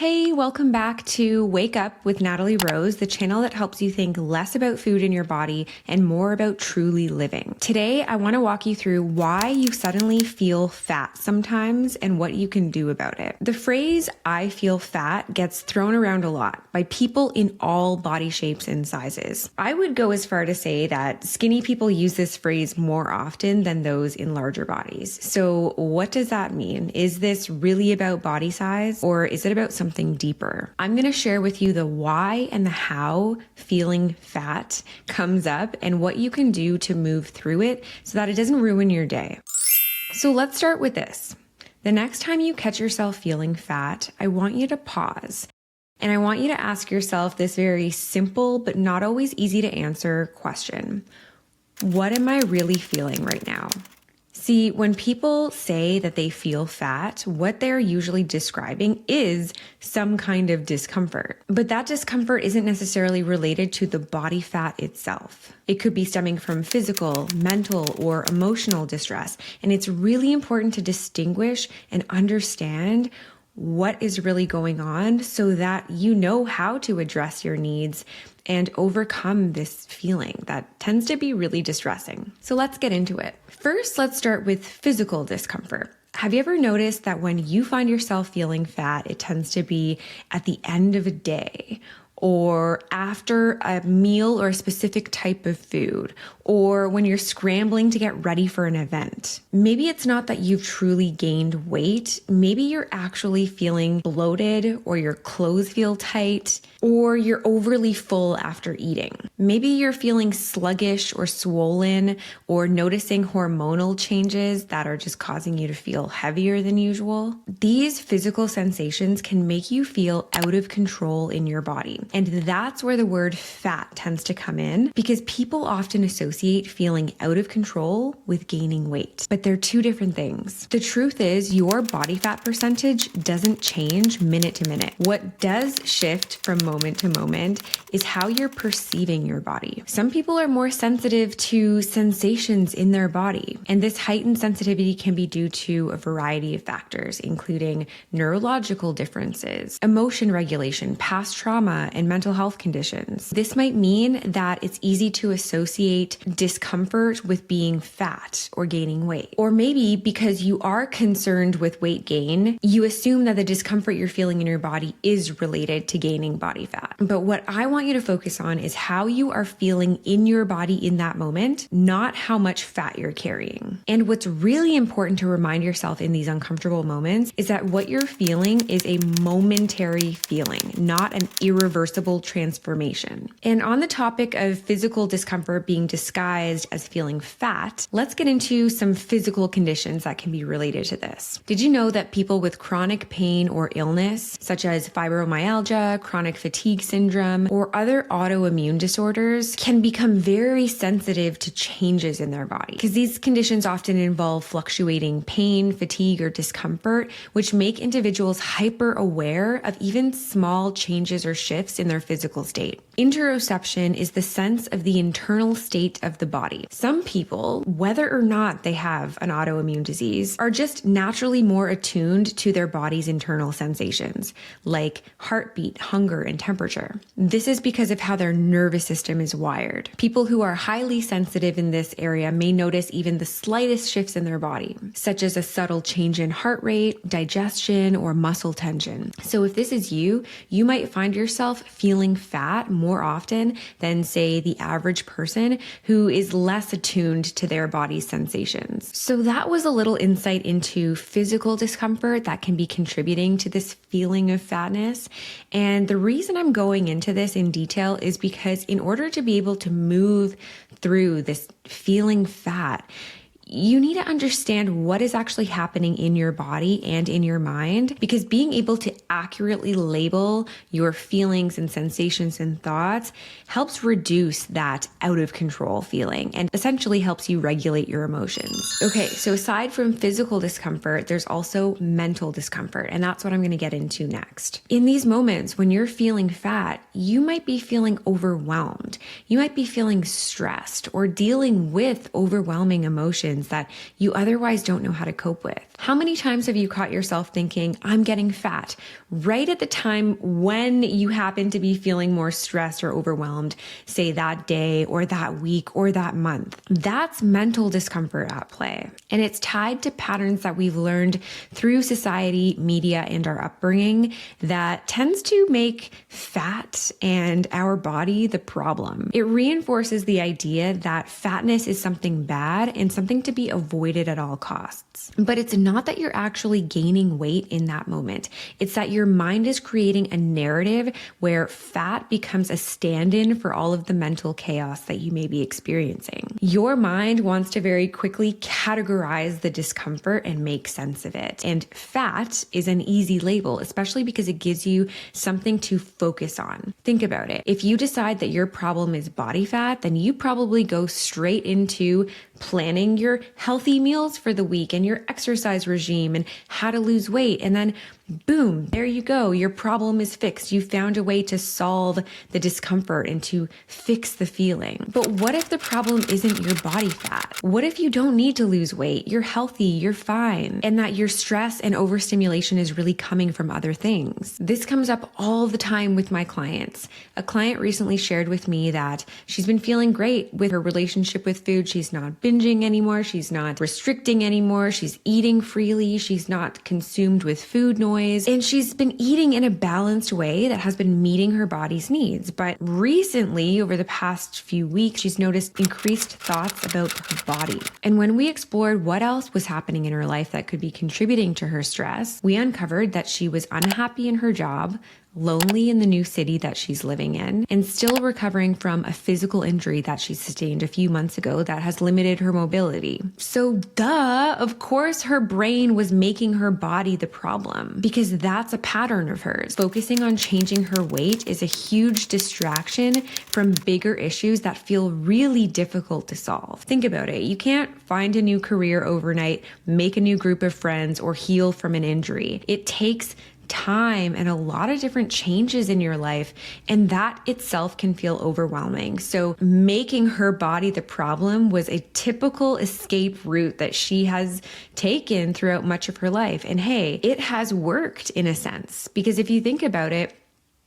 Hey, welcome back to Wake Up with Natalie Rose, the channel that helps you think less about food in your body and more about truly living. Today, I want to walk you through why you suddenly feel fat sometimes and what you can do about it. The phrase, I feel fat, gets thrown around a lot by people in all body shapes and sizes. I would go as far to say that skinny people use this phrase more often than those in larger bodies. So what does that mean? Is this really about body size, or is it about something deeper? I'm going to share with you the why and the how feeling fat comes up and what you can do to move through it so that it doesn't ruin your day. So let's start with this. The next time you catch yourself feeling fat, I want you to pause. And I want you to ask yourself this very simple but not always easy to answer question. What am I really feeling right now? See, when people say that they feel fat, what they're usually describing is some kind of discomfort. But that discomfort isn't necessarily related to the body fat itself. It could be stemming from physical, mental, or emotional distress. And it's really important to distinguish and understand what is really going on so that you know how to address your needs and overcome this feeling that tends to be really distressing. So let's get into it. First, let's start with physical discomfort. Have you ever noticed that when you find yourself feeling fat, it tends to be at the end of a day, or after a meal or a specific type of food, or when you're scrambling to get ready for an event? Maybe it's not that you've truly gained weight. Maybe you're actually feeling bloated, or your clothes feel tight, or you're overly full after eating. Maybe you're feeling sluggish or swollen, or noticing hormonal changes that are just causing you to feel heavier than usual. These physical sensations can make you feel out of control in your body. And that's where the word fat tends to come in, because people often associate feeling out of control with gaining weight. But they're two different things. The truth is, your body fat percentage doesn't change minute to minute. What does shift from moment to moment is how you're perceiving your body. Some people are more sensitive to sensations in their body, and this heightened sensitivity can be due to a variety of factors, including neurological differences, emotion regulation, past trauma, and mental health conditions. This might mean that it's easy to associate discomfort with being fat or gaining weight. Or maybe because you are concerned with weight gain, you assume that the discomfort you're feeling in your body is related to gaining body fat. But what I want you to focus on is how you are feeling in your body in that moment, not how much fat you're carrying. And what's really important to remind yourself in these uncomfortable moments is that what you're feeling is a momentary feeling, not an irreversible transformation. And on the topic of physical discomfort being disguised as feeling fat, let's get into some physical conditions that can be related to this. Did you know that people with chronic pain or illness, such as fibromyalgia, chronic fatigue syndrome, or other autoimmune disorders, can become very sensitive to changes in their body? Because these conditions often involve fluctuating pain, fatigue, or discomfort, which make individuals hyper aware of even small changes or shifts in their physical state. Interoception is the sense of the internal state of the body. Some people, whether or not they have an autoimmune disease, are just naturally more attuned to their body's internal sensations, like heartbeat, hunger, and temperature. This is because of how their nervous system is wired. People who are highly sensitive in this area may notice even the slightest shifts in their body, such as a subtle change in heart rate, digestion, or muscle tension. So if this is you, you might find yourself feeling fat more often than, say, the average person who is less attuned to their body's sensations. So that was a little insight into physical discomfort that can be contributing to this feeling of fatness. And the reason I'm going into this in detail is because in order to be able to move through this feeling fat, you need to understand what is actually happening in your body and in your mind, because being able to accurately label your feelings and sensations and thoughts helps reduce that out of control feeling and essentially helps you regulate your emotions. Okay, so aside from physical discomfort, there's also mental discomfort, and that's what I'm going to get into next. In these moments when you're feeling fat, you might be feeling overwhelmed. You might be feeling stressed or dealing with overwhelming emotions emotions that you otherwise don't know how to cope with. How many times have you caught yourself thinking, I'm getting fat, right at the time when you happen to be feeling more stressed or overwhelmed, say that day or that week or that month? That's mental discomfort at play. And it's tied to patterns that we've learned through society, media, and our upbringing that tends to make fat and our body the problem. It reinforces the idea that fatness is something bad and something to be avoided at all costs. But it's not that you're actually gaining weight in that moment. It's that your mind is creating a narrative where fat becomes a stand-in for all of the mental chaos that you may be experiencing. Your mind wants to very quickly categorize the discomfort and make sense of it. And fat is an easy label, especially because it gives you something to focus on. Think about it. If you decide that your problem is body fat, then you probably go straight into planning your healthy meals for the week and your exercise regime and how to lose weight. And then boom, there you go. Your problem is fixed. You found a way to solve the discomfort and to fix the feeling. But what if the problem isn't your body fat? What if you don't need to lose weight? You're healthy, you're fine, and that your stress and overstimulation is really coming from other things? This comes up all the time with my clients. A client recently shared with me that she's been feeling great with her relationship with food. She's not binging anymore. She's not restricting anymore. She's eating freely. She's not consumed with food noise. And she's been eating in a balanced way that has been meeting her body's needs. But recently, over the past few weeks, she's noticed increased thoughts about her body. And when we explored what else was happening in her life that could be contributing to her stress, we uncovered that she was unhappy in her job, lonely in the new city that she's living in, and still recovering from a physical injury that she sustained a few months ago that has limited her mobility. So of course her brain was making her body the problem, because that's a pattern of hers. Focusing on changing her weight is a huge distraction from bigger issues that feel really difficult to solve. Think about it. You can't find a new career overnight, make a new group of friends, or heal from an injury. It takes time and a lot of different changes in your life, and that itself can feel overwhelming. So making her body the problem was a typical escape route that she has taken throughout much of her life. And hey, it has worked in a sense, because if you think about it,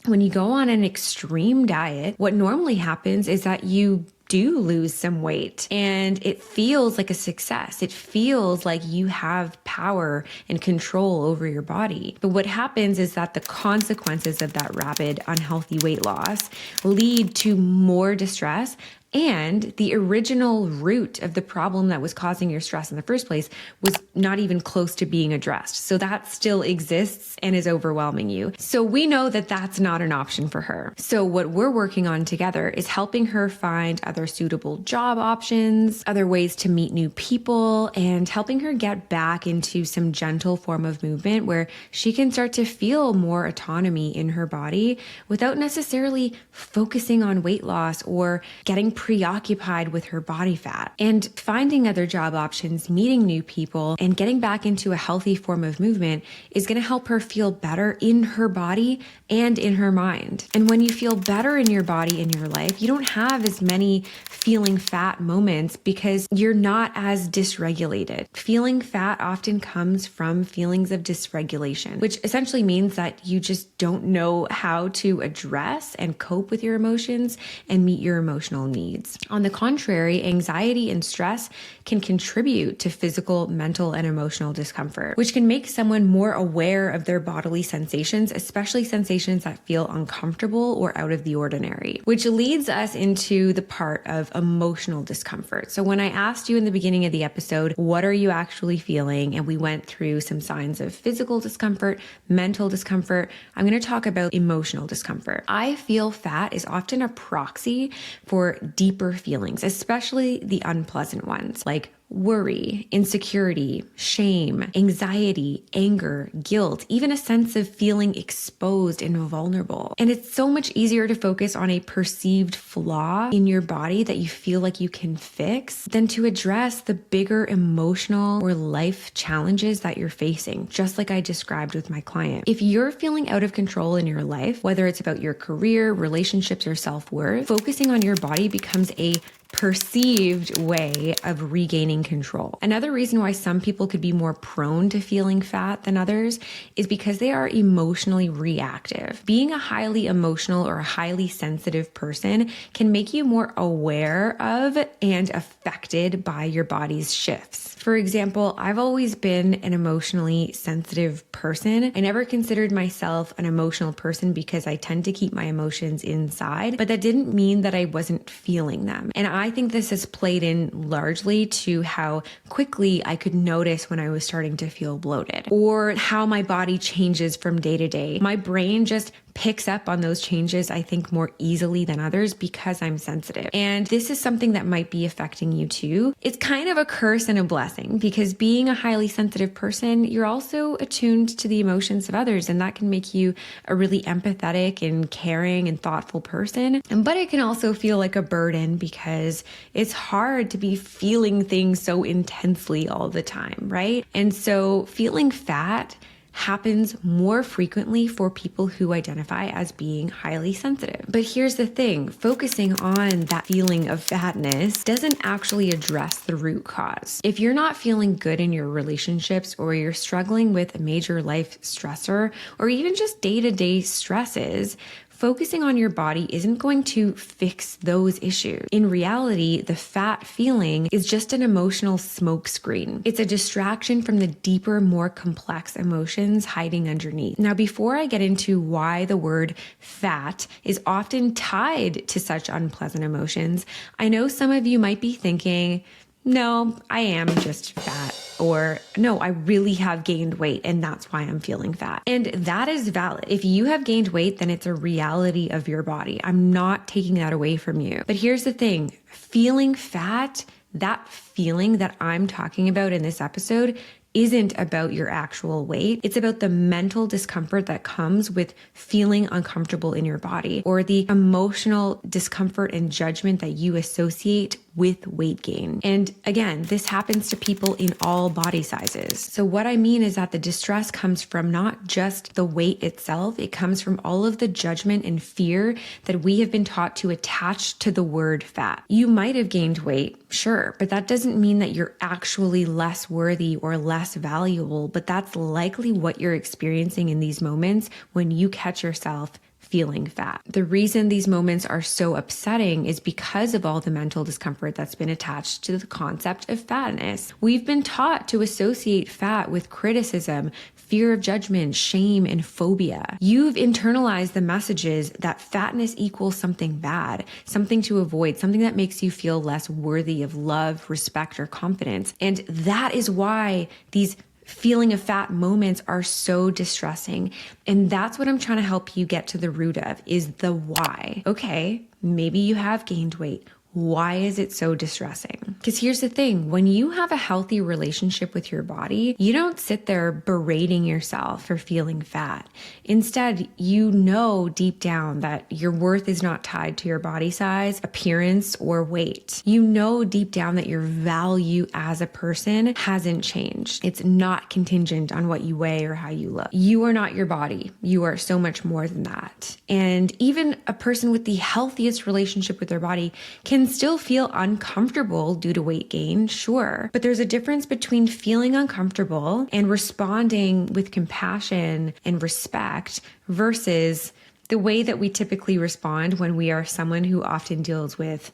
when you go on an extreme diet, what normally happens is that you do lose some weight and it feels like a success. It feels like you have power and control over your body. But what happens is that the consequences of that rapid, unhealthy weight loss lead to more distress, and the original root of the problem that was causing your stress in the first place was not even close to being addressed. So that still exists and is overwhelming you. So we know that that's not an option for her. So what we're working on together is helping her find other suitable job options, other ways to meet new people, and helping her get back into some gentle form of movement where she can start to feel more autonomy in her body without necessarily focusing on weight loss or getting preoccupied with her body fat. And finding other job options, meeting new people, and getting back into a healthy form of movement is going to help her feel better in her body and in her mind. And when you feel better in your body and your life, you don't have as many feeling fat moments because you're not as dysregulated. Feeling fat often comes from feelings of dysregulation, which essentially means that you just don't know how to address and cope with your emotions and meet your emotional needs. On the contrary, anxiety and stress can contribute to physical, mental, and emotional discomfort, which can make someone more aware of their bodily sensations, especially sensations that feel uncomfortable or out of the ordinary, which leads us into the part of emotional discomfort. So when I asked you in the beginning of the episode, what are you actually feeling? And we went through some signs of physical discomfort, mental discomfort. I'm going to talk about emotional discomfort. I feel fat is often a proxy for deeper feelings, especially the unpleasant ones like worry, insecurity, shame, anxiety, anger, guilt, even a sense of feeling exposed and vulnerable. And it's so much easier to focus on a perceived flaw in your body that you feel like you can fix than to address the bigger emotional or life challenges that you're facing, just like I described with my client. If you're feeling out of control in your life, whether it's about your career, relationships, or self-worth, focusing on your body becomes a perceived way of regaining control. Another reason why some people could be more prone to feeling fat than others is because they are emotionally reactive. Being a highly emotional or a highly sensitive person can make you more aware of and affected by your body's shifts. For example, I've always been an emotionally sensitive person. I never considered myself an emotional person because I tend to keep my emotions inside, but that didn't mean that I wasn't feeling them. And I think this has played in largely to how quickly I could notice when I was starting to feel bloated or how my body changes from day to day. My brain just picks up on those changes, I think, more easily than others because I'm sensitive. And this is something that might be affecting you too. It's kind of a curse and a blessing because being a highly sensitive person, you're also attuned to the emotions of others, and that can make you a really empathetic and caring and thoughtful person. But it can also feel like a burden because it's hard to be feeling things so intensely all the time, right? And so feeling fat happens more frequently for people who identify as being highly sensitive. But here's the thing, focusing on that feeling of fatness doesn't actually address the root cause. If you're not feeling good in your relationships or you're struggling with a major life stressor or even just day-to-day stresses, focusing on your body isn't going to fix those issues. In reality, the fat feeling is just an emotional smokescreen. It's a distraction from the deeper, more complex emotions hiding underneath. Now, before I get into why the word fat is often tied to such unpleasant emotions, I know some of you might be thinking, no, I am just fat. Or no, I really have gained weight and that's why I'm feeling fat. And that is valid. If you have gained weight, then it's a reality of your body. I'm not taking that away from you. But here's the thing, feeling fat, that feeling that I'm talking about in this episode isn't about your actual weight. It's about the mental discomfort that comes with feeling uncomfortable in your body or the emotional discomfort and judgment that you associate with weight gain. And again, this happens to people in all body sizes. So what I mean is that the distress comes from not just the weight itself, it comes from all of the judgment and fear that we have been taught to attach to the word fat. You might have gained weight, sure, but that doesn't mean that you're actually less worthy or less valuable, but that's likely what you're experiencing in these moments when you catch yourself feeling fat. The reason these moments are so upsetting is because of all the mental discomfort that's been attached to the concept of fatness. We've been taught to associate fat with criticism, fear of judgment, shame, and phobia. You've internalized the messages that fatness equals something bad, something to avoid, something that makes you feel less worthy of love, respect, or confidence. And that is why these feeling of fat moments are so distressing. And that's what I'm trying to help you get to the root of, is the why. Okay, maybe you have gained weight. Why is it so distressing? Because here's the thing, when you have a healthy relationship with your body, you don't sit there berating yourself for feeling fat. Instead, you know deep down that your worth is not tied to your body size, appearance, or weight. You know deep down that your value as a person hasn't changed. It's not contingent on what you weigh or how you look. You are not your body. You are so much more than that. And even a person with the healthiest relationship with their body can still feel uncomfortable due to weight gain, sure. But there's a difference between feeling uncomfortable and responding with compassion and respect versus the way that we typically respond when we are someone who often deals with,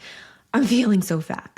I'm feeling so fat.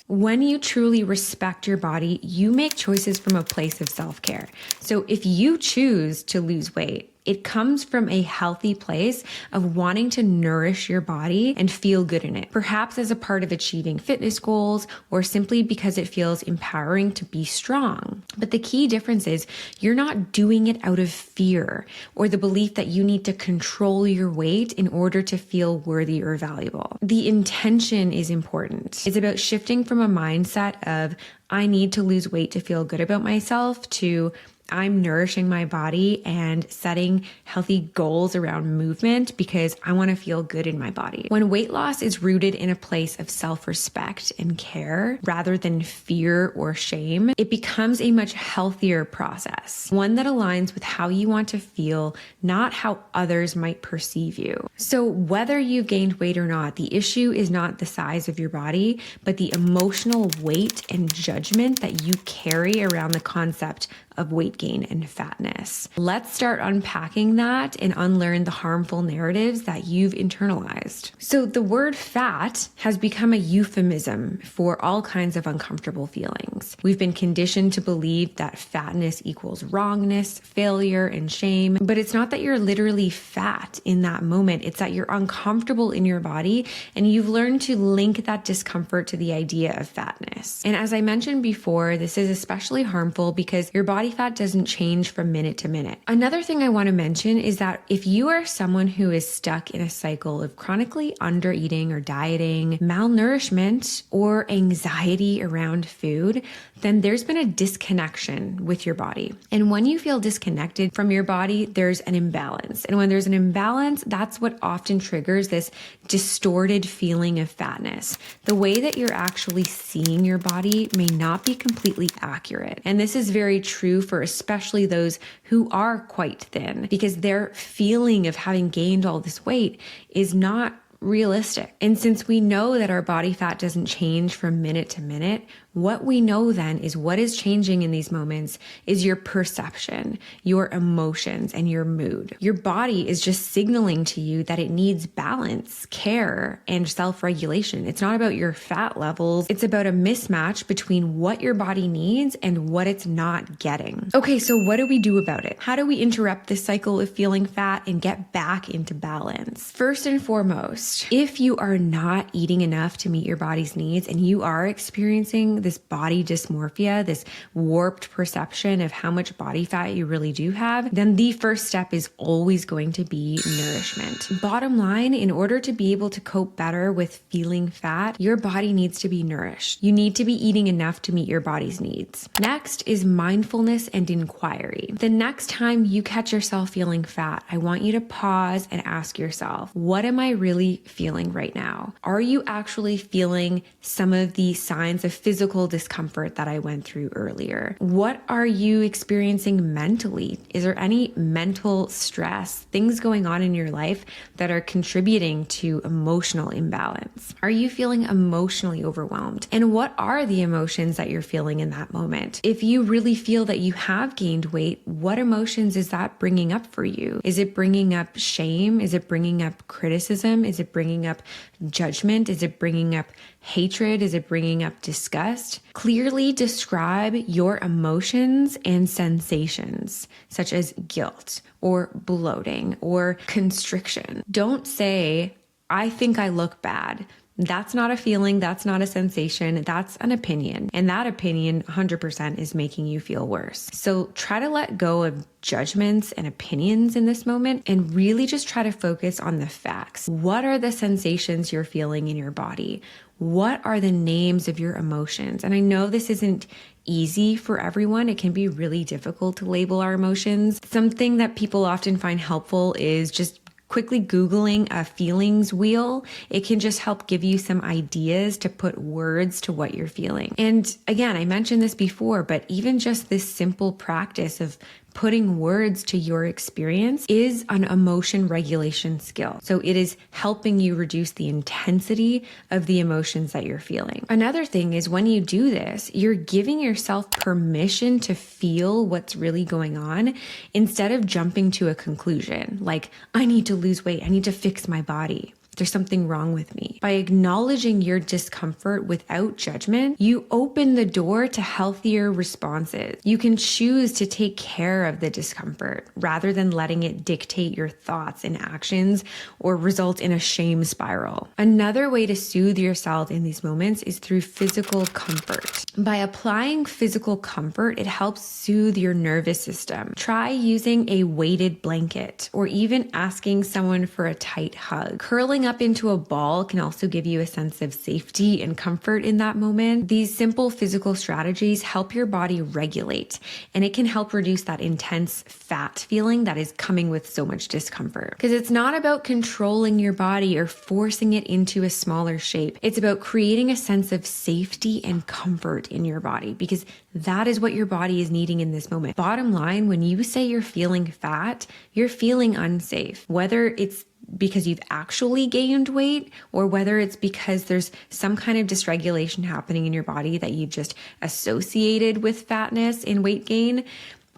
When you truly respect your body, you make choices from a place of self-care. So if you choose to lose weight, it comes from a healthy place of wanting to nourish your body and feel good in it, perhaps as a part of achieving fitness goals or simply because it feels empowering to be strong. But the key difference is you're not doing it out of fear or the belief that you need to control your weight in order to feel worthy or valuable. The intention is important. It's about shifting from a mindset of, I need to lose weight to feel good about myself to, I'm nourishing my body and setting healthy goals around movement because I want to feel good in my body. When weight loss is rooted in a place of self-respect and care rather than fear or shame, it becomes a much healthier process, one that aligns with how you want to feel, not how others might perceive you. So whether you've gained weight or not, the issue is not the size of your body, but the emotional weight and judgment that you carry around the concept of weight gain and fatness. Let's start unpacking that and unlearn the harmful narratives that you've internalized. So the word fat has become a euphemism for all kinds of uncomfortable feelings. We've been conditioned to believe that fatness equals wrongness, failure, and shame, but it's not that you're literally fat in that moment. It's that you're uncomfortable in your body and you've learned to link that discomfort to the idea of fatness. And as I mentioned before, this is especially harmful because your body fat doesn't change from minute to minute. Another thing I want to mention is that if you are someone who is stuck in a cycle of chronically undereating or dieting, malnourishment, or anxiety around food, then there's been a disconnection with your body. And when you feel disconnected from your body, there's an imbalance. And when there's an imbalance, that's what often triggers this distorted feeling of fatness. The way that you're actually seeing your body may not be completely accurate. And this is very true for especially those who are quite thin, because their feeling of having gained all this weight is not realistic. And since we know that our body fat doesn't change from minute to minute, what we know then is what is changing in these moments is your perception, your emotions, and your mood. Your body is just signaling to you that it needs balance, care, and self-regulation. It's not about your fat levels. It's about a mismatch between what your body needs and what it's not getting. Okay, so what do we do about it? How do we interrupt this cycle of feeling fat and get back into balance? First and foremost, if you are not eating enough to meet your body's needs and you are experiencing this body dysmorphia, this warped perception of how much body fat you really do have, then the first step is always going to be nourishment. Bottom line, in order to be able to cope better with feeling fat, your body needs to be nourished. You need to be eating enough to meet your body's needs. Next is mindfulness and inquiry. The next time you catch yourself feeling fat, I want you to pause and ask yourself, what am I really feeling right now? Are you actually feeling some of the signs of physical discomfort that I went through earlier? What are you experiencing mentally? Is there any mental stress, things going on in your life that are contributing to emotional imbalance? Are you feeling emotionally overwhelmed? And what are the emotions that you're feeling in that moment? If you really feel that you have gained weight, what emotions is that bringing up for you? Is it bringing up shame? Is it bringing up criticism? Is it bringing up judgment? Is it bringing up hatred? Is it bringing up disgust? Clearly describe your emotions and sensations, such as guilt or bloating or constriction. Don't say, I think I look bad. That's not a feeling. That's not a sensation. That's an opinion. And that opinion 100% is making you feel worse. So try to let go of judgments and opinions in this moment and really just try to focus on the facts. What are the sensations you're feeling in your body? What are the names of your emotions? And I know this isn't easy for everyone. It can be really difficult to label our emotions. Something that people often find helpful is just quickly Googling a feelings wheel. It can just help give you some ideas to put words to what you're feeling. And again, I mentioned this before, but even just this simple practice of putting words to your experience is an emotion regulation skill. So it is helping you reduce the intensity of the emotions that you're feeling. Another thing is when you do this, you're giving yourself permission to feel what's really going on instead of jumping to a conclusion like, I need to lose weight, I need to fix my body. There's something wrong with me. By acknowledging your discomfort without judgment, you open the door to healthier responses. You can choose to take care of the discomfort rather than letting it dictate your thoughts and actions or result in a shame spiral. Another way to soothe yourself in these moments is through physical comfort. By applying physical comfort, it helps soothe your nervous system. Try using a weighted blanket or even asking someone for a tight hug. Curling up into a ball can also give you a sense of safety and comfort in that moment. These simple physical strategies help your body regulate, and it can help reduce that intense fat feeling that is coming with so much discomfort. Because it's not about controlling your body or forcing it into a smaller shape. It's about creating a sense of safety and comfort in your body, because that is what your body is needing in this moment. Bottom line, when you say you're feeling fat, you're feeling unsafe. Whether it's because you've actually gained weight or whether it's because there's some kind of dysregulation happening in your body that you've just associated with fatness and weight gain.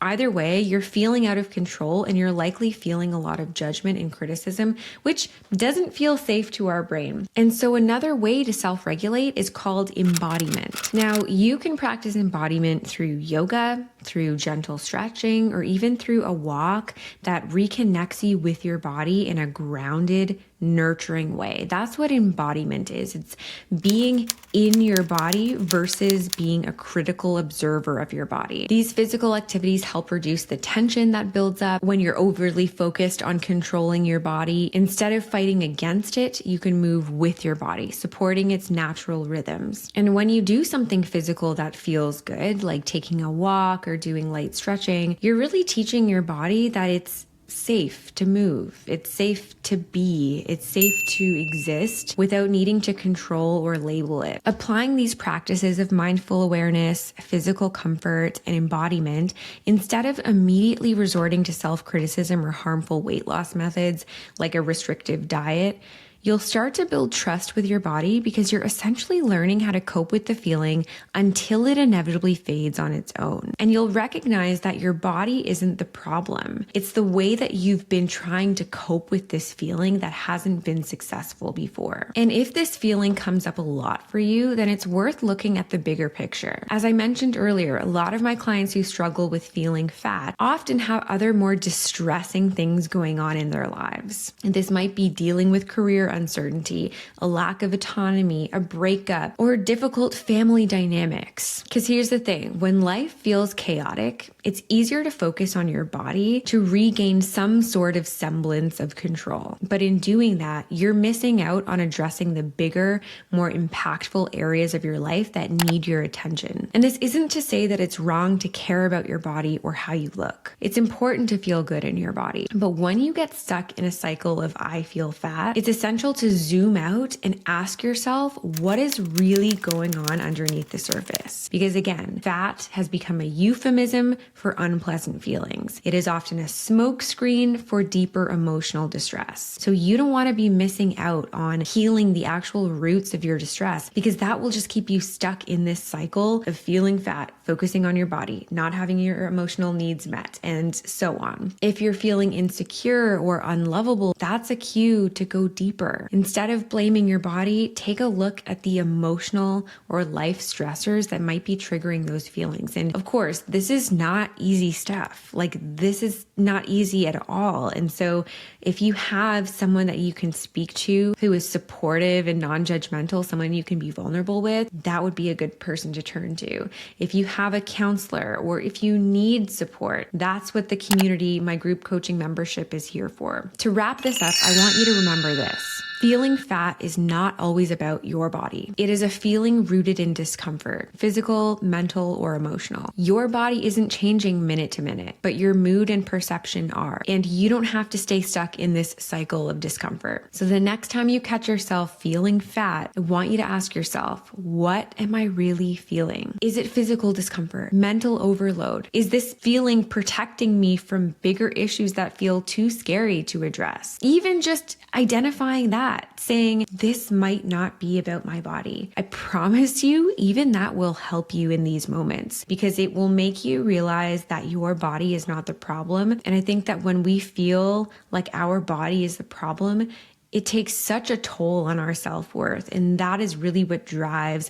Either way, you're feeling out of control and you're likely feeling a lot of judgment and criticism, which doesn't feel safe to our brain. And so another way to self-regulate is called embodiment. Now, you can practice embodiment through yoga, through gentle stretching, or even through a walk that reconnects you with your body in a grounded, nurturing way. That's what embodiment is. It's being in your body versus being a critical observer of your body. These physical activities help reduce the tension that builds up when you're overly focused on controlling your body. Instead of fighting against it, you can move with your body, supporting its natural rhythms. And when you do something physical that feels good, like taking a walk or doing light stretching, you're really teaching your body that it's safe to move. It's safe to be. It's safe to exist without needing to control or label it. Applying these practices of mindful awareness, physical comfort, and embodiment, instead of immediately resorting to self-criticism or harmful weight loss methods like a restrictive diet, you'll start to build trust with your body because you're essentially learning how to cope with the feeling until it inevitably fades on its own. And you'll recognize that your body isn't the problem. It's the way that you've been trying to cope with this feeling that hasn't been successful before. And if this feeling comes up a lot for you, then it's worth looking at the bigger picture. As I mentioned earlier, a lot of my clients who struggle with feeling fat often have other more distressing things going on in their lives. And this might be dealing with career uncertainty, a lack of autonomy, a breakup, or difficult family dynamics. Because here's the thing, when life feels chaotic, it's easier to focus on your body to regain some sort of semblance of control. But in doing that, you're missing out on addressing the bigger, more impactful areas of your life that need your attention. And this isn't to say that it's wrong to care about your body or how you look. It's important to feel good in your body. But when you get stuck in a cycle of I feel fat, it's essential to zoom out and ask yourself what is really going on underneath the surface. Because again, fat has become a euphemism for unpleasant feelings. It is often a smokescreen for deeper emotional distress. So you don't want to be missing out on healing the actual roots of your distress, because that will just keep you stuck in this cycle of feeling fat, focusing on your body, not having your emotional needs met, and so on. If you're feeling insecure or unlovable, that's a cue to go deeper. Instead of blaming your body, take a look at the emotional or life stressors that might be triggering those feelings. And of course, this is not easy stuff. Like, this is not easy at all. And so if you have someone that you can speak to who is supportive and non-judgmental, someone you can be vulnerable with, that would be a good person to turn to. If you have a counselor or if you need support, that's what the CommunEATy, my group coaching membership, is here for. To wrap this up, I want you to remember this. Feeling fat is not always about your body. It is a feeling rooted in discomfort, physical, mental, or emotional. Your body isn't changing minute to minute, but your mood and perception are. And you don't have to stay stuck in this cycle of discomfort. So the next time you catch yourself feeling fat, I want you to ask yourself, what am I really feeling? Is it physical discomfort, mental overload? Is this feeling protecting me from bigger issues that feel too scary to address? Even just identifying that, saying this might not be about my body. I promise you, even that will help you in these moments, because it will make you realize that your body is not the problem. And I think that when we feel like our body is the problem, it takes such a toll on our self-worth. And that is really what drives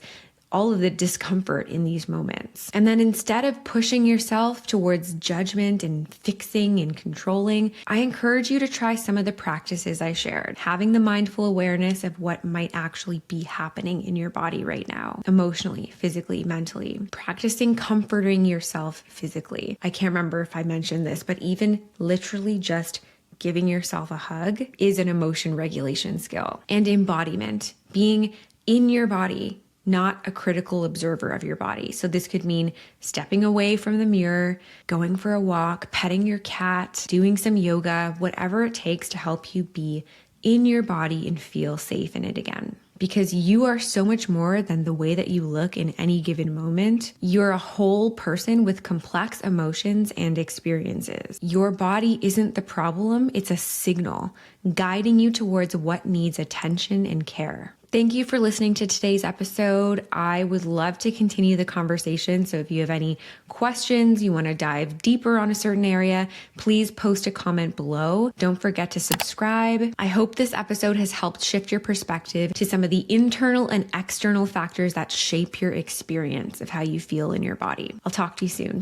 all of the discomfort in these moments. And then instead of pushing yourself towards judgment and fixing and controlling, I encourage you to try some of the practices I shared. Having the mindful awareness of what might actually be happening in your body right now, emotionally, physically, mentally. Practicing comforting yourself physically. I can't remember if I mentioned this, but even literally just giving yourself a hug is an emotion regulation skill. And embodiment, being in your body, not a critical observer of your body. So this could mean stepping away from the mirror, going for a walk, petting your cat, doing some yoga, whatever it takes to help you be in your body and feel safe in it again. Because you are so much more than the way that you look in any given moment. You're a whole person with complex emotions and experiences. Your body isn't the problem, it's a signal guiding you towards what needs attention and care. Thank you for listening to today's episode. I would love to continue the conversation. So if you have any questions, you want to dive deeper on a certain area, please post a comment below. Don't forget to subscribe. I hope this episode has helped shift your perspective to some of the internal and external factors that shape your experience of how you feel in your body. I'll talk to you soon.